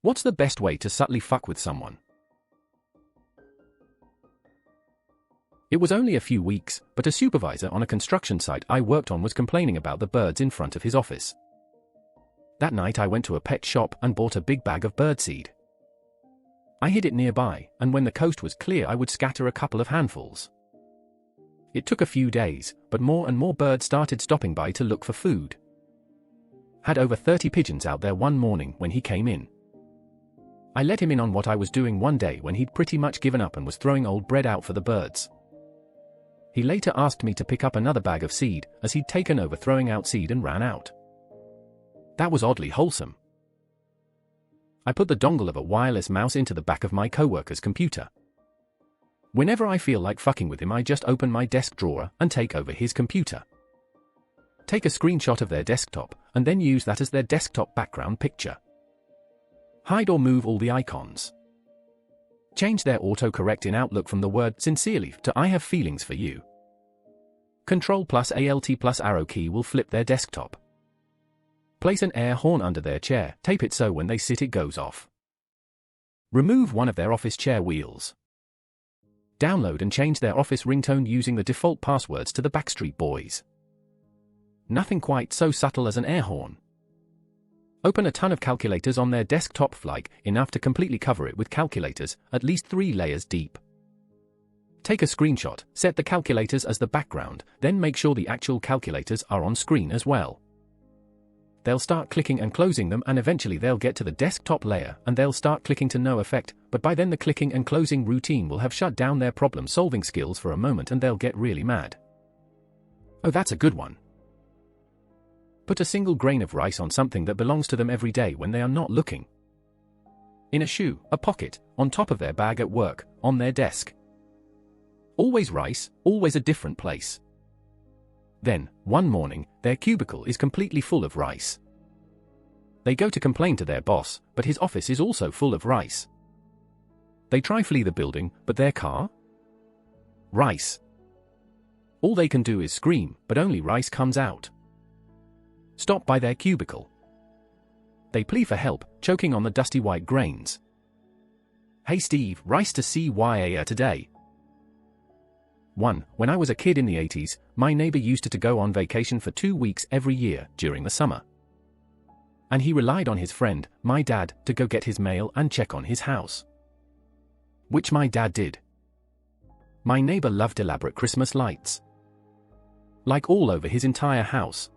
What's the best way to subtly fuck with someone? It was only a few weeks, but a supervisor on a construction site I worked on was complaining about the birds in front of his office. That night I went to a pet shop and bought a big bag of birdseed. I hid it nearby, and when the coast was clear I would scatter a couple of handfuls. It took a few days, but more and more birds started stopping by to look for food. Had over 30 pigeons out there one morning when he came in. I let him in on what I was doing one day when he'd pretty much given up and was throwing old bread out for the birds. He later asked me to pick up another bag of seed, as he'd taken over throwing out seed and ran out. That was oddly wholesome. I put the dongle of a wireless mouse into the back of my coworker's computer. Whenever I feel like fucking with him, I just open my desk drawer and take over his computer. Take a screenshot of their desktop, and then use that as their desktop background picture. Hide or move all the icons. Change their autocorrect in Outlook from the word sincerely to I have feelings for you. Ctrl+Alt+arrow key will flip their desktop. Place an air horn under their chair, tape it so when they sit it goes off. Remove one of their office chair wheels. Download and change their office ringtone using the default passwords to the Backstreet Boys. Nothing quite so subtle as an air horn. Open a ton of calculators on their desktop, like enough to completely cover it with calculators, at least 3 layers deep. Take a screenshot, set the calculators as the background, then make sure the actual calculators are on screen as well. They'll start clicking and closing them, and eventually they'll get to the desktop layer and they'll start clicking to no effect, but by then the clicking and closing routine will have shut down their problem-solving skills for a moment and they'll get really mad. Oh, that's a good one. Put a single grain of rice on something that belongs to them every day when they are not looking. In a shoe, a pocket, on top of their bag at work, on their desk. Always rice, always a different place. Then, one morning, their cubicle is completely full of rice. They go to complain to their boss, but his office is also full of rice. They try flee the building, but their car? Rice. All they can do is scream, but only rice comes out. Stop by their cubicle. They plead for help, choking on the dusty white grains. Hey Steve, rice to CYA today. 1. When I was a kid in the 80s, my neighbor used to go on vacation for 2 weeks every year during the summer. And he relied on his friend, my dad, to go get his mail and check on his house. Which my dad did. My neighbor loved elaborate Christmas lights. Like all over his entire house.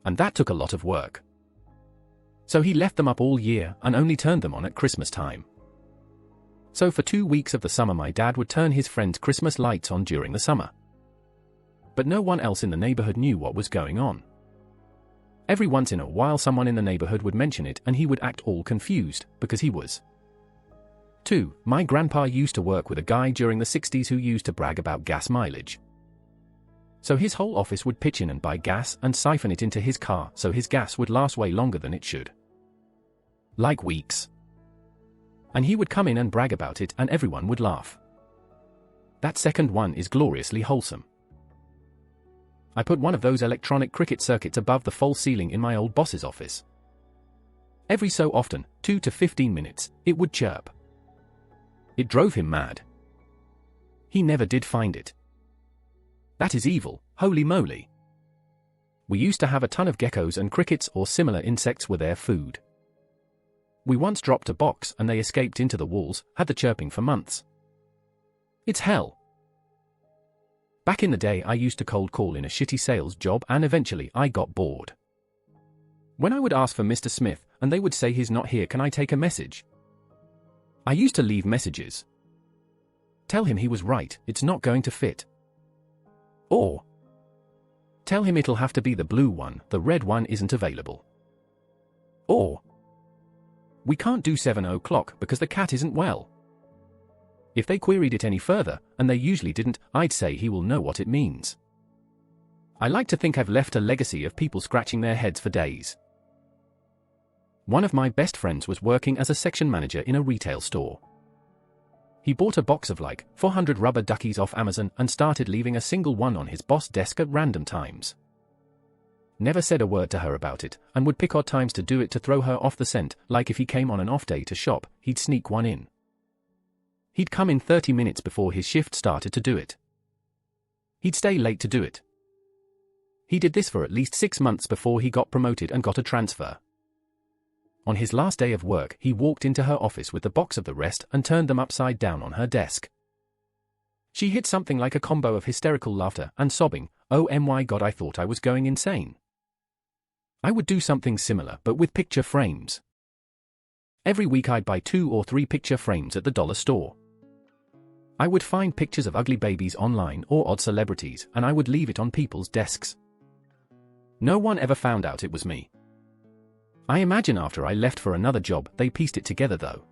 And that took a lot of work. So he left them up all year and only turned them on at Christmas time. So for 2 weeks of the summer my dad would turn his friend's Christmas lights on during the summer. But no one else in the neighborhood knew what was going on. Every once in a while someone in the neighborhood would mention it and he would act all confused, because he was. 2. My grandpa used to work with a guy during the 60s who used to brag about gas mileage. So his whole office would pitch in and buy gas and siphon it into his car so his gas would last way longer than it should. Like weeks. And he would come in and brag about it and everyone would laugh. That second one is gloriously wholesome. I put one of those electronic cricket circuits above the false ceiling in my old boss's office. Every so often, 2 to 15 minutes, it would chirp. It drove him mad. He never did find it. That is evil, holy moly. We used to have a ton of geckos and crickets or similar insects were their food. We once dropped a box and they escaped into the walls, had the chirping for months. It's hell. Back in the day I used to cold call in a shitty sales job and eventually I got bored. When I would ask for Mr. Smith and they would say he's not here, can I take a message? I used to leave messages. Tell him he was right, it's not going to fit. Or, tell him it'll have to be the blue one, the red one isn't available. Or, we can't do 7 o'clock because the cat isn't well. If they queried it any further, and they usually didn't, I'd say he will know what it means. I like to think I've left a legacy of people scratching their heads for days. One of my best friends was working as a section manager in a retail store. He bought a box of like 400 rubber duckies off Amazon and started leaving a single one on his boss' desk at random times. Never said a word to her about it, and would pick odd times to do it to throw her off the scent, like if he came on an off day to shop, he'd sneak one in. He'd come in 30 minutes before his shift started to do it. He'd stay late to do it. He did this for at least 6 months before he got promoted and got a transfer. On his last day of work, he walked into her office with the box of the rest and turned them upside down on her desk. She hit something like a combo of hysterical laughter and sobbing, "Oh my God, I thought I was going insane." I would do something similar but with picture frames. Every week I'd buy 2 or 3 picture frames at the dollar store. I would find pictures of ugly babies online or odd celebrities and I would leave it on people's desks. No one ever found out it was me. I imagine after I left for another job they pieced it together though.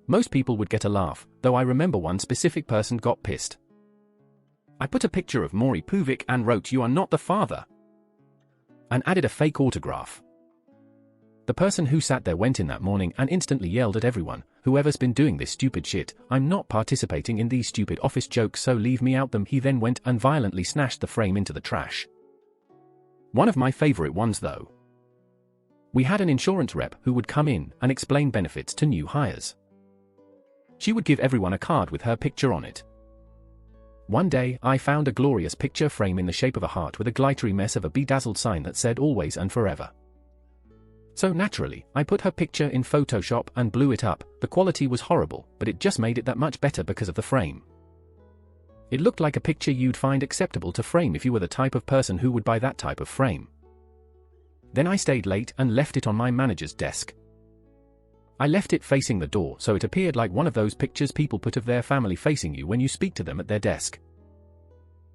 Most people would get a laugh, though I remember one specific person got pissed. I put a picture of Maury Povich and wrote, "You are not the father," and added a fake autograph. The person who sat there went in that morning and instantly yelled at everyone, "Whoever's been doing this stupid shit, I'm not participating in these stupid office jokes, so leave me out them." He then went and violently smashed the frame into the trash. One of my favorite ones though. We had an insurance rep who would come in and explain benefits to new hires. She would give everyone a card with her picture on it. One day, I found a glorious picture frame in the shape of a heart with a glittery mess of a bedazzled sign that said "Always and Forever." So naturally, I put her picture in Photoshop and blew it up. The quality was horrible, but it just made it that much better because of the frame. It looked like a picture you'd find acceptable to frame if you were the type of person who would buy that type of frame. Then I stayed late and left it on my manager's desk. I left it facing the door so it appeared like one of those pictures people put of their family facing you when you speak to them at their desk.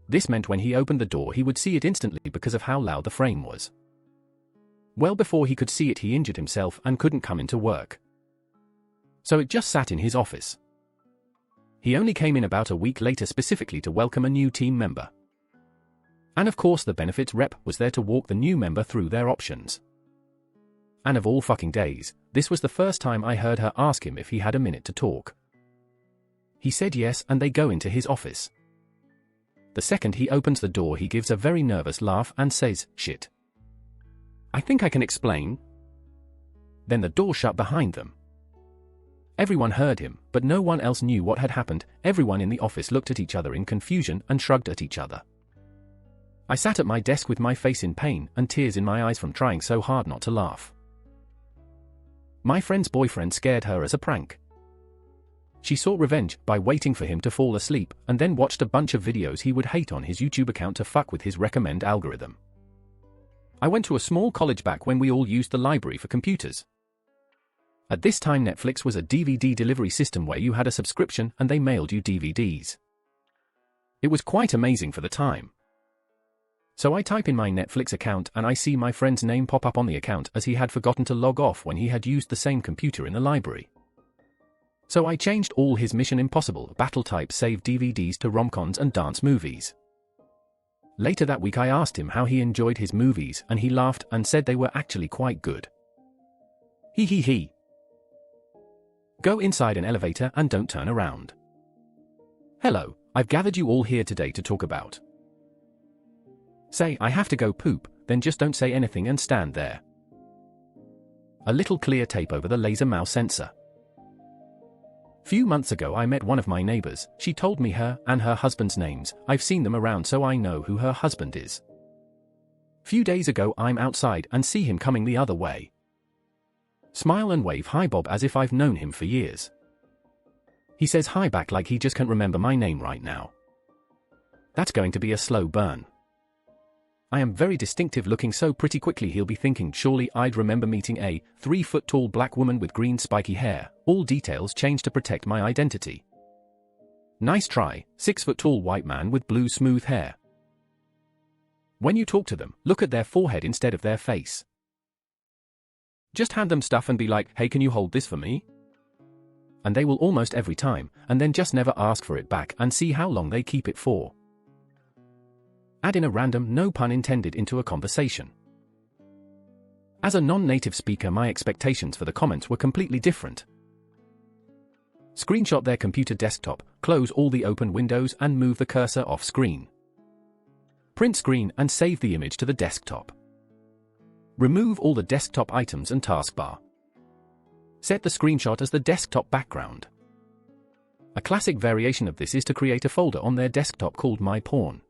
This meant when he opened the door he would see it instantly because of how loud the frame was. Well, before he could see it he injured himself and couldn't come into work. So it just sat in his office. He only came in about a week later specifically to welcome a new team member. And of course the benefits rep was there to walk the new member through their options. And of all fucking days, this was the first time I heard her ask him if he had a minute to talk. He said yes and they go into his office. The second he opens the door he gives a very nervous laugh and says, "Shit. I think I can explain." Then the door shut behind them. Everyone heard him, but no one else knew what had happened. Everyone in the office looked at each other in confusion and shrugged at each other. I sat at my desk with my face in pain and tears in my eyes from trying so hard not to laugh. My friend's boyfriend scared her as a prank. She sought revenge by waiting for him to fall asleep and then watched a bunch of videos he would hate on his YouTube account to fuck with his recommend algorithm. I went to a small college back when we all used the library for computers. At this time Netflix was a DVD delivery system where you had a subscription and they mailed you DVDs. It was quite amazing for the time. So I type in my Netflix account and I see my friend's name pop up on the account as he had forgotten to log off when he had used the same computer in the library. So I changed all his Mission Impossible battle-type save DVDs to rom-coms and dance movies. Later that week I asked him how he enjoyed his movies and he laughed and said they were actually quite good. He. Go inside an elevator and don't turn around. Hello, I've gathered you all here today to talk about. Say, "I have to go poop," then just don't say anything and stand there. A little clear tape over the laser mouse sensor. Few months ago I met one of my neighbors. She told me her and her husband's names. I've seen them around so I know who her husband is. Few days ago I'm outside and see him coming the other way. Smile and wave hi Bob as if I've known him for years. He says hi back like he just can't remember my name right now. That's going to be a slow burn. I am very distinctive looking, so pretty quickly he'll be thinking surely I'd remember meeting a 3-foot-tall black woman with green spiky hair. All details changed to protect my identity. Nice try, 6-foot-tall white man with blue smooth hair. When you talk to them, look at their forehead instead of their face. Just hand them stuff and be like, "Hey, can you hold this for me?" And they will almost every time, and then just never ask for it back and see how long they keep it for. Add in a random, no pun intended, into a conversation. As a non-native speaker, my expectations for the comments were completely different. Screenshot their computer desktop, close all the open windows and move the cursor off screen. Print screen and save the image to the desktop. Remove all the desktop items and taskbar. Set the screenshot as the desktop background. A classic variation of this is to create a folder on their desktop called My Porn.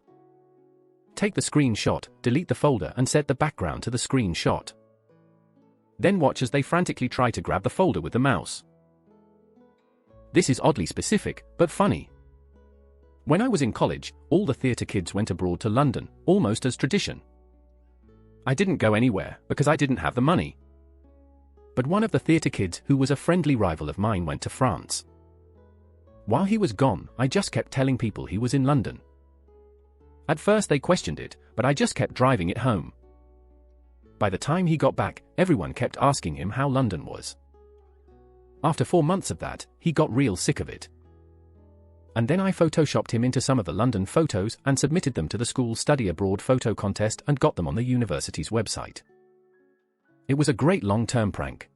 Take the screenshot, delete the folder and set the background to the screenshot. Then watch as they frantically try to grab the folder with the mouse. This is oddly specific, but funny. When I was in college, all the theatre kids went abroad to London, almost as tradition. I didn't go anywhere, because I didn't have the money. But one of the theatre kids, who was a friendly rival of mine, went to France. While he was gone, I just kept telling people he was in London. At first they questioned it, but I just kept driving it home. By the time he got back, everyone kept asking him how London was. After 4 months of that, he got real sick of it. And then I photoshopped him into some of the London photos and submitted them to the school study abroad photo contest and got them on the university's website. It was a great long-term prank.